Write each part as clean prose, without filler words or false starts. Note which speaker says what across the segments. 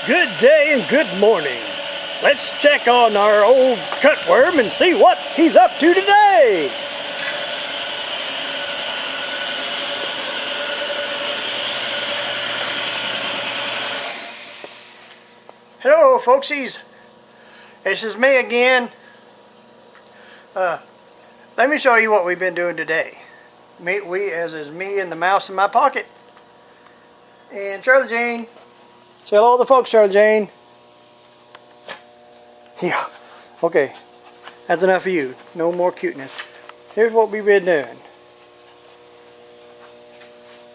Speaker 1: Good day and good morning. Let's check on our old cutworm and see what he's up to today. Hello folksies, this is me again. Let me show you what we've been doing today. We as is me and the mouse in my pocket. And Charlie Jane. Say hello to the folks, Charlie Jane. Yeah, okay, that's enough of you. No more cuteness. Here's what we've been doing.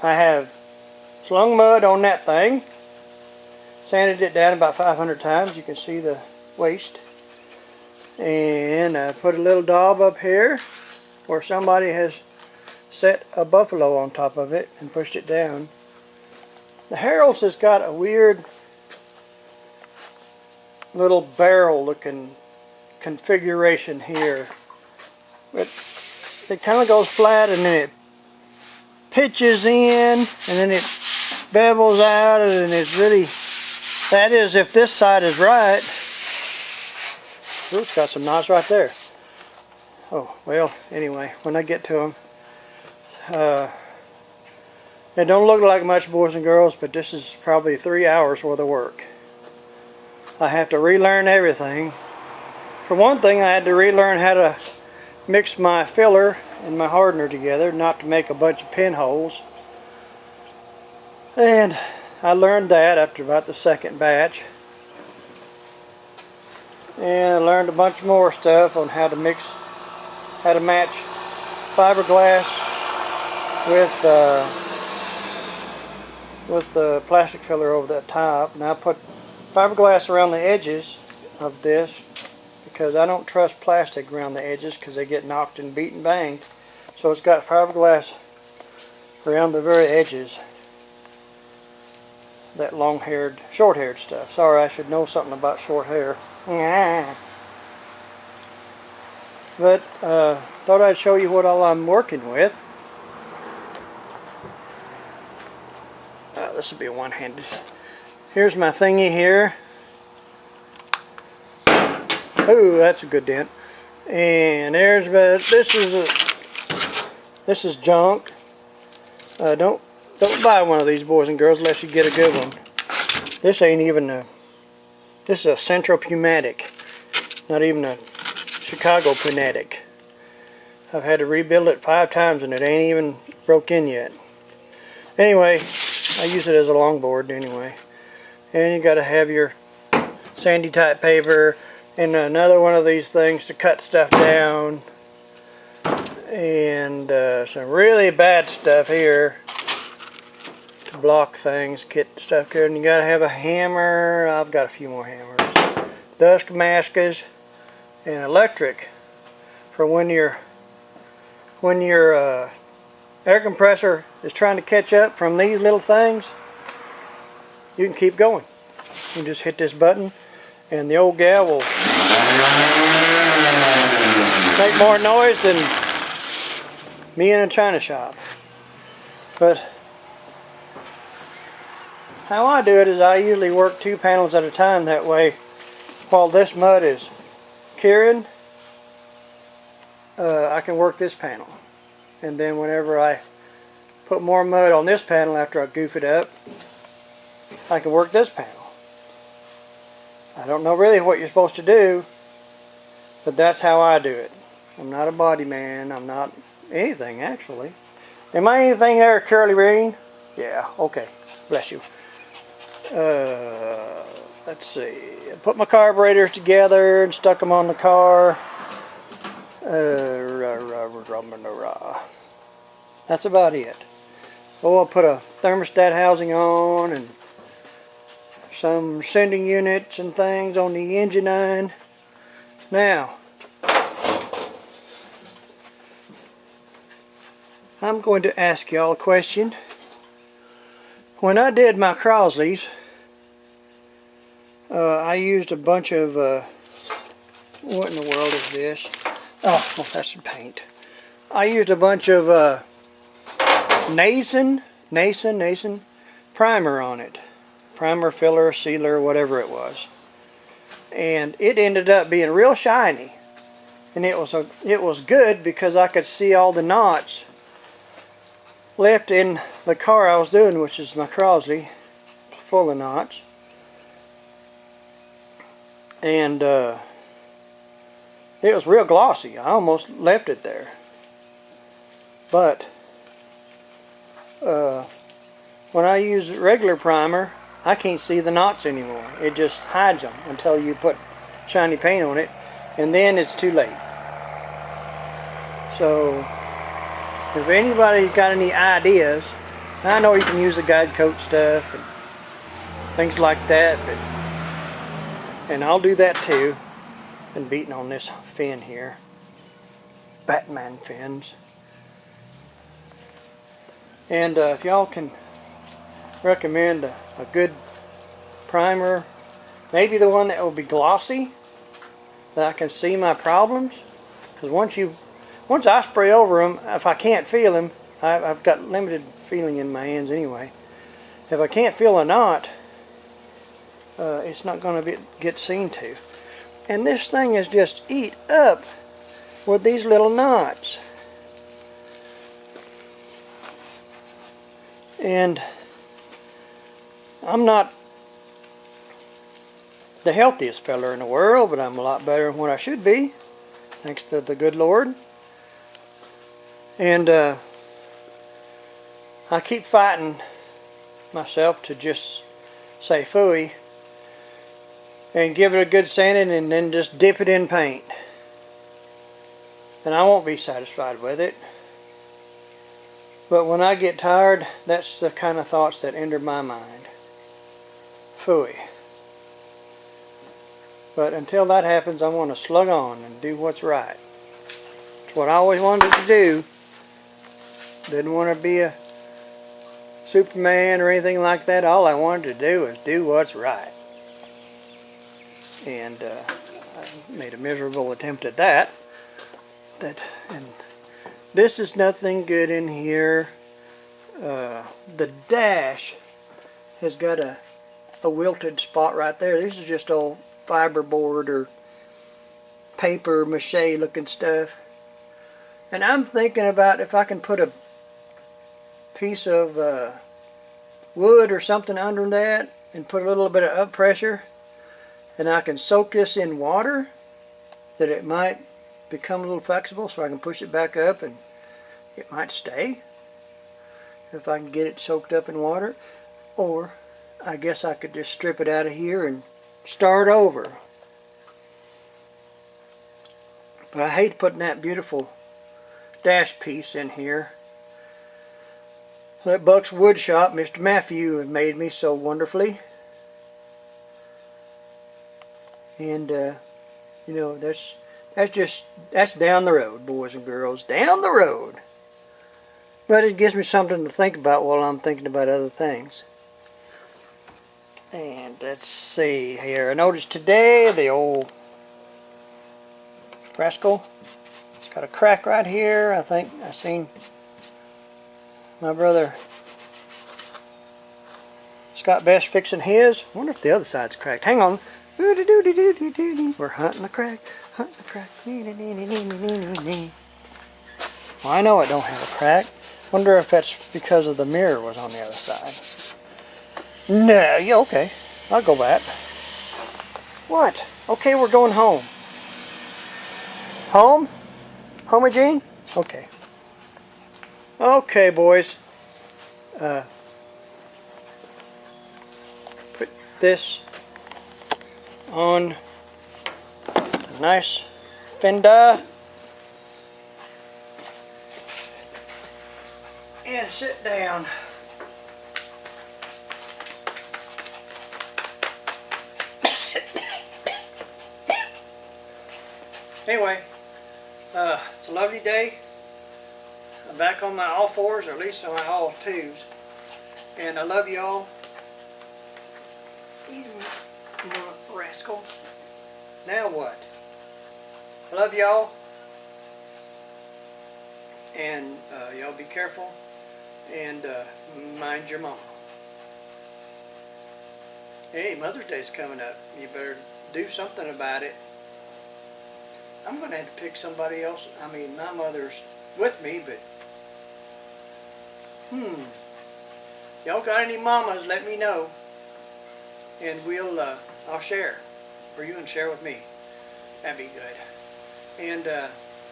Speaker 1: I have slung mud on that thing. Sanded it down about 500 times. You can see the waste. And I put a little daub up here where somebody has set a buffalo on top of it and pushed it down. The Herald's has got a weird little barrel looking configuration here. It kind of goes flat and then it pitches in and then it bevels out and it's really, that is if this side is right. Ooh, it's got some knots right there. Oh, well, anyway, when I get to them. It don't look like much, boys and girls, but this is probably 3 hours worth of work. I have to relearn everything. For one thing, I had to relearn how to mix my filler and my hardener together, not to make a bunch of pinholes. And I learned that after about the second batch. And I learned a bunch more stuff on how to mix, how to match fiberglass with the plastic filler over the top. Now I put fiberglass around the edges of this because I don't trust plastic around the edges because they get knocked and beat and banged. So it's got fiberglass around the very edges. That long-haired, short-haired stuff. Sorry, I should know something about short hair. But thought I'd show you what all I'm working with. This will be one-handed. Here's my thingy here. Ooh, that's a good dent. And there's, this is junk. Don't buy one of these, boys and girls, unless you get a good one. This ain't even a. This is a Central Pneumatic, not even a Chicago Pneumatic. I've had to rebuild it 5 times and it ain't even broke in yet. Anyway, I use it as a longboard anyway. And you got to have your sandy type paver and another one of these things to cut stuff down. And some really bad stuff here to block things, get stuff good. And you got to have a hammer. I've got a few more hammers. Dust maskers and electric for when your air compressor is trying to catch up from these little things. You can keep going. You just hit this button and the old gal will make more noise than me in a china shop. But how I do it is I usually work 2 panels at a time. That way while this mud is curing, I can work this panel. And then whenever I put more mud on this panel after I goof it up, I can work this panel. I don't know really what you're supposed to do, but that's how I do it. I'm not a body man. I'm not anything actually. Am I anything there, Charlie Rain? Yeah, okay. Bless you. Let's see. I put my carburetors together and stuck them on the car. That's about it. Oh, I'll put a thermostat housing on and some sending units and things on the engine iron. Now, I'm going to ask y'all a question. When I did my Crosleys, I used a bunch of, what in the world is this? Oh, well, that's some paint. I used a bunch of Nason primer on it. primer, filler, sealer, whatever it was. And it ended up being real shiny. And it was good because I could see all the knots left in the car I was doing, which is my Crosley, full of knots. And it was real glossy. I almost left it there. But when I use regular primer, I can't see the knots anymore. It just hides them until you put shiny paint on it, and then it's too late. So if anybody's got any ideas, I know you can use the guide coat stuff and things like that, and I'll do that too. Been beating on this fin here, Batman fins. And if y'all can recommend a good primer, maybe the one that will be glossy, that I can see my problems. Because once I spray over them, if I can't feel them, I've got limited feeling in my hands anyway. If I can't feel a knot, it's not going to get seen to. And this thing is just eat up with these little knots. And I'm not the healthiest fella in the world, but I'm a lot better than what I should be, thanks to the good Lord. And I keep fighting myself to just say phooey and give it a good sanding and then just dip it in paint. And I won't be satisfied with it. But when I get tired, that's the kind of thoughts that enter my mind. Phooey. But until that happens, I want to slug on and do what's right. It's what I always wanted to do. Didn't want to be a Superman or anything like that. All I wanted to do was do what's right. And I made a miserable attempt at that. And this is nothing good in here. The dash has got a wilted spot right there. This is just old fiberboard or paper mache looking stuff. And I'm thinking about if I can put a piece of wood or something under that and put a little bit of up pressure, and I can soak this in water, that it might become a little flexible so I can push it back up and it might stay if I can get it soaked up in water. Or I guess I could just strip it out of here and start over. But I hate putting that beautiful dash piece in here that Buck's Wood Shop, Mr. Matthew, had made me so wonderfully. And you know, that's down the road, boys and girls, down the road. But it gives me something to think about while I'm thinking about other things. And let's see here. I noticed today the old rascal, it's got a crack right here. I think I seen my brother Scott Best fixing his. I wonder if the other side's cracked. Hang on. We're hunting the crack. Hunting the crack. Well, I know it don't have a crack. Wonder if that's because of the mirror was on the other side. No, yeah, okay. I'll go back. What? Okay, we're going home. Home? Home, Gene? Okay. Okay, boys. Put this on a nice fender and sit down. Anyway, it's a lovely day. I'm back on my all fours, or at least on my all twos. And I love y'all. You rascal. Now what? I love y'all. And y'all be careful. And mind your mama. Hey, Mother's Day's coming up. You better do something about it. I'm going to have to pick somebody else. I mean, my mother's with me, but... Y'all got any mamas, let me know. And I'll share. Or you can share with me. That'd be good. And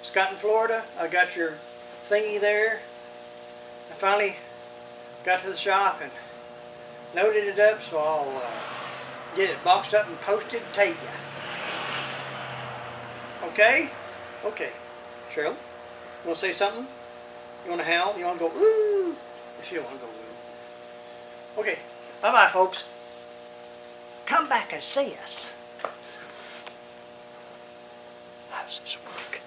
Speaker 1: Scott in Florida, I got your thingy there. I finally got to the shop and loaded it up, so I'll get it boxed up and posted to you. Okay? Okay. Cheryl, you want to say something? You want to howl? You want to go, ooh? If you want to go, ooh. Okay. Bye-bye, folks. Come back and see us. How does this work?